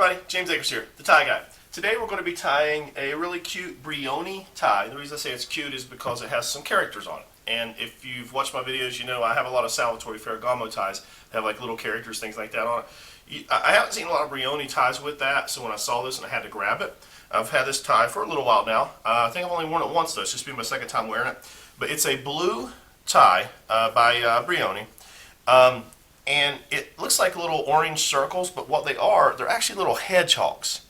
everybody, James Akers here, the tie guy. Today we're going to be tying a really cute Brioni tie. The reason I say it's cute is because it has some characters on it. And if you've watched my videos, you know I have a lot of Salvatore Ferragamo ties that have like little characters, things like that on it. I haven't seen a lot of Brioni ties with that, so when I saw this and I had to grab it. I've had this tie for a little while now. I think I've only worn it once though, it's just been my second time wearing it. But it's a blue tie by Brioni. And it looks like little orange circles, but what they are, they're actually little hedgehogs.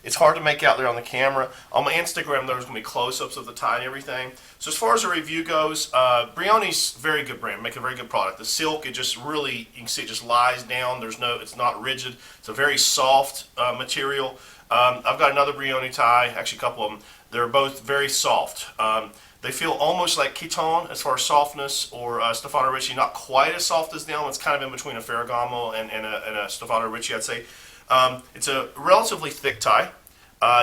It's hard to make out there on the camera. On my Instagram, there's going to be close-ups of the tie and everything. So as far as the review goes, Brioni's a very good brand, make a very good product. The silk, it just really, you can see it just lies down. It's not rigid. It's a very soft material. I've got another Brioni tie, actually a couple of them. They're both very soft. They feel almost like Kiton as far as softness, or Stefano Ricci, not quite as soft as them. It's kind of in between a Ferragamo and a Stefano Ricci, I'd say. It's a relatively thick tie.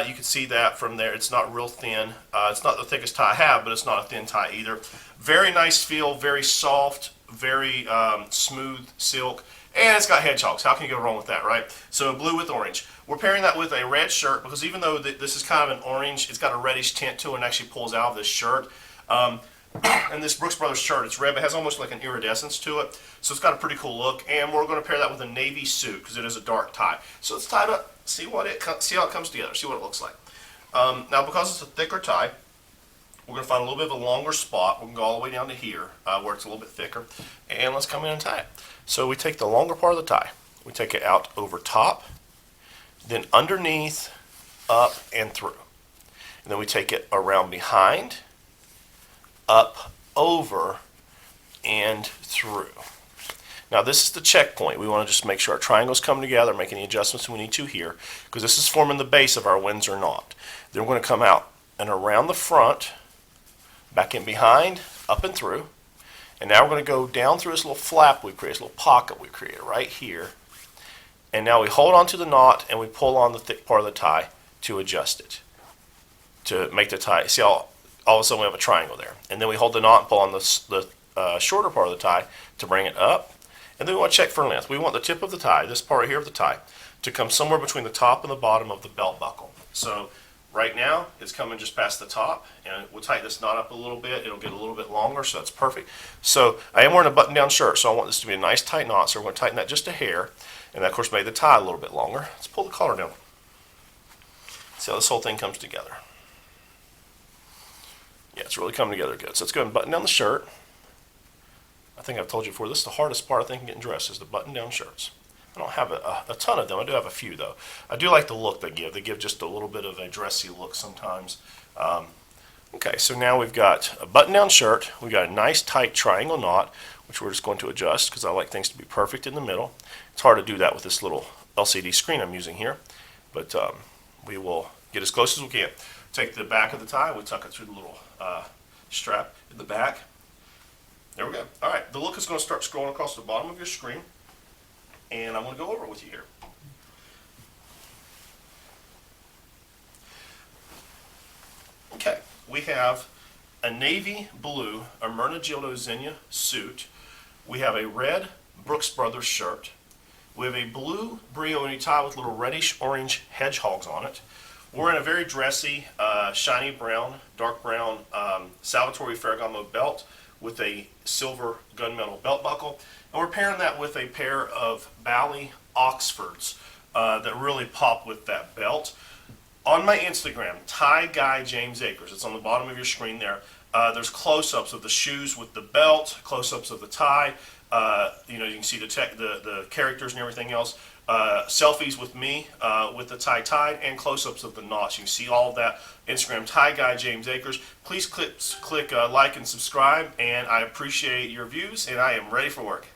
You can see that from there. It's not real thin. It's not the thickest tie I have, but it's not a thin tie either. Very nice feel, very soft, very smooth silk. And it's got hedgehogs. How can you go wrong with that, right? So blue with orange. We're pairing that with a red shirt because even though this is kind of an orange, it's got a reddish tint to it and actually pulls out of this shirt. And this Brooks Brothers shirt, it's red, but it has almost like an iridescence to it. So it's got a pretty cool look. And we're going to pair that with a navy suit because it is a dark tie. So let's tie it up, see how it comes together, see what it looks like. Now because it's a thicker tie, we're going to find a little bit of a longer spot. We can go all the way down to here where it's a little bit thicker. And let's come in and tie it. So we take the longer part of the tie. We take it out over top, then underneath, up, and through. And then we take it around behind, up, over, and through. Now this is the checkpoint. We want to just make sure our triangles come together, make any adjustments we need to here, because this is forming the base of our Windsor knot. Then we're going to come out and around the front, back in behind, up and through. And now we're going to go down through this little flap we created, this little pocket we created right here. And now we hold on to the knot and we pull on the thick part of the tie to adjust it, to make the tie. See how all of a sudden we have a triangle there. And then we hold the knot and pull on the shorter part of the tie to bring it up. And then we want to check for length. We want the tip of the tie, this part right here of the tie, to come somewhere between the top and the bottom of the belt buckle. So right now it's coming just past the top, and we'll tighten this knot up a little bit. It'll get a little bit longer, so that's perfect. So I am wearing a button-down shirt, so I want this to be a nice tight knot, so we're going to tighten that just a hair. And that, of course, made the tie a little bit longer. Let's pull the collar down. See how this whole thing comes together. Yeah, it's really coming together good. So let's go ahead and button down the shirt. I think I've told you before, this is the hardest part I think in getting dressed, is the button-down shirts. I don't have a ton of them. I do have a few, though. I do like the look they give. They give just a little bit of a dressy look sometimes. Okay, so now we've got a button-down shirt. We've got a nice tight triangle knot, which we're just going to adjust because I like things to be perfect in the middle. It's hard to do that with this little LCD screen I'm using here, but we will get as close as we can. Take the back of the tie, we tuck it through the little strap in the back. There we go. All right, the look is going to start scrolling across the bottom of your screen, and I'm going to go over it with you here. Okay, we have a navy blue Navy Zegna Suit. We have a red Brooks Brothers shirt. We have a blue Brioni tie with little reddish orange hedgehogs on it. We're in a very dressy, shiny brown, dark brown Salvatore Ferragamo belt with a silver gunmetal belt buckle. And we're pairing that with a pair of Bally Oxfords that really pop with that belt. On my Instagram, Tie Guy James Akers, it's on the bottom of your screen there. There's close-ups of the shoes with the belt, close-ups of the tie. You can see the characters and everything else. Selfies with me with the tie tied, and close-ups of the knots. You can see all of that. Instagram, Tie Guy James Akers. Please click like and subscribe, and I appreciate your views, and I am ready for work.